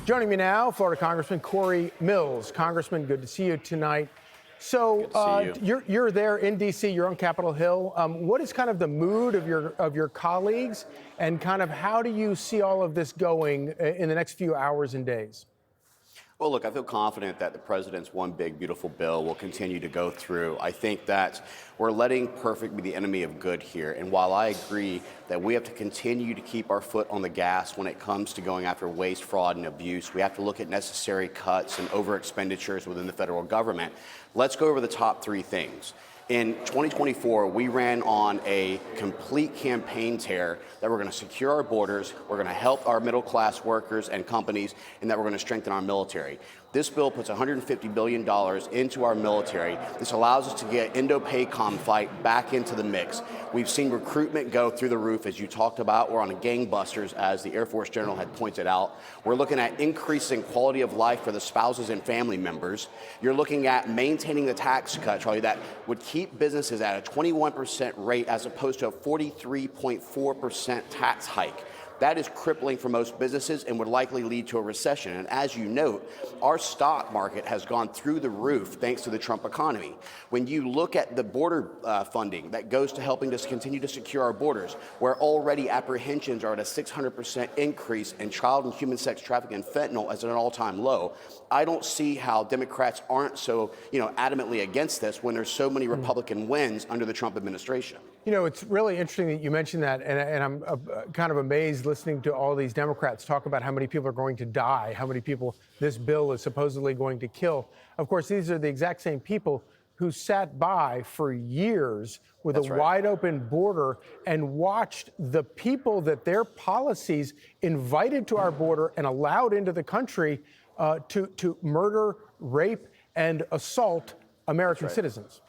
Joining me now, Florida Congressman Corey Mills. Congressman, good to see you tonight. So you're there in D.C., you're on Capitol Hill. What is kind of the mood of your colleagues, and kind of how do you see all of this going in the next few hours and days? Well, look, I feel confident that the president's one big, beautiful bill will continue to go through. I think that we're letting perfect be the enemy of good here. And while I agree that we have to continue to keep our foot on the gas when it comes to going after waste, fraud, and abuse, we have to look at necessary cuts and over expenditures within the federal government. Let's go over the top three things. In 2024, we ran on a complete campaign tear that we're going to secure our borders, we're going to help our middle-class workers and companies, and that we're going to strengthen our military. This bill puts $150 billion into our military. This allows us to get Indo-PACOM fight back into the mix. We've seen recruitment go through the roof, as you talked about. We're on a gangbusters, as the Air Force General had pointed out. We're looking at increasing quality of life for the spouses and family members. You're looking at maintaining the tax cut, Charlie, that would keep businesses at a 21% rate as opposed to a 43.4% tax hike. That is crippling for most businesses and would likely lead to a recession. And as you note, our stock market has gone through the roof thanks to the Trump economy. When you look at the border funding that goes to helping us continue to secure our borders, where already apprehensions are at a 600% increase in child and human sex trafficking and fentanyl as an all-time low, I don't see how Democrats aren't so, adamantly against this when there's so many Republican wins under the Trump administration. It's really interesting that you mentioned that, and I'm kind of amazed listening to all these Democrats talk about how many people are going to die, how many people this bill is supposedly going to kill. Of course, these are the exact same people who sat by for years with That's a right. wide open border and watched the people that their policies invited to our border and allowed into the country to murder, rape, and assault American citizens.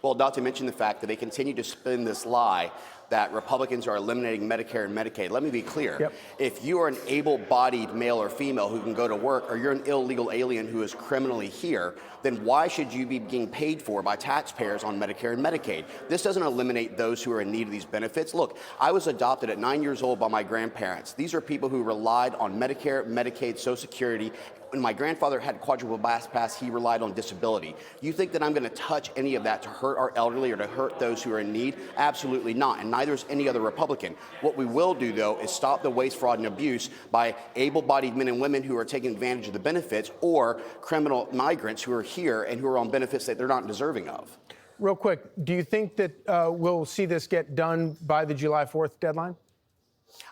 Well, not to mention the fact that they continue to spin this lie that Republicans are eliminating Medicare and Medicaid. Let me be clear. Yep. If you are an able-bodied male or female who can go to work, or you're an illegal alien who is criminally here, then why should you be being paid for by taxpayers on Medicare and Medicaid? This doesn't eliminate those who are in need of these benefits. Look, I was adopted at 9 years old by my grandparents. These are people who relied on Medicare, Medicaid, Social Security. When my grandfather had quadruple bypass, he relied on disability. You think that I'm going to touch any of that to hurt our elderly or to hurt those who are in need? Absolutely not, and neither is any other Republican. What we will do, though, is stop the waste, fraud, and abuse by able-bodied men and women who are taking advantage of the benefits, or criminal migrants who are here and who are on benefits that they're not deserving of. Real quick, do you think that we'll see this get done by the July 4th deadline?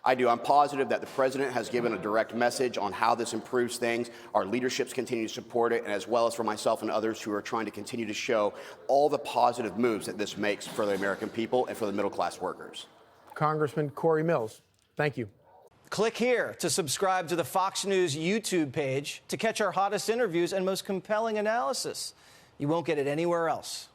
I do. I'm positive that the president has given a direct message on how this improves things. Our leaderships continue to support it, and as well as for myself and others who are trying to continue to show all the positive moves that this makes for the American people and for the middle-class workers. Congressman Corey Mills, thank you. Click here to subscribe to the Fox News YouTube page to catch our hottest interviews and most compelling analysis. You won't get it anywhere else.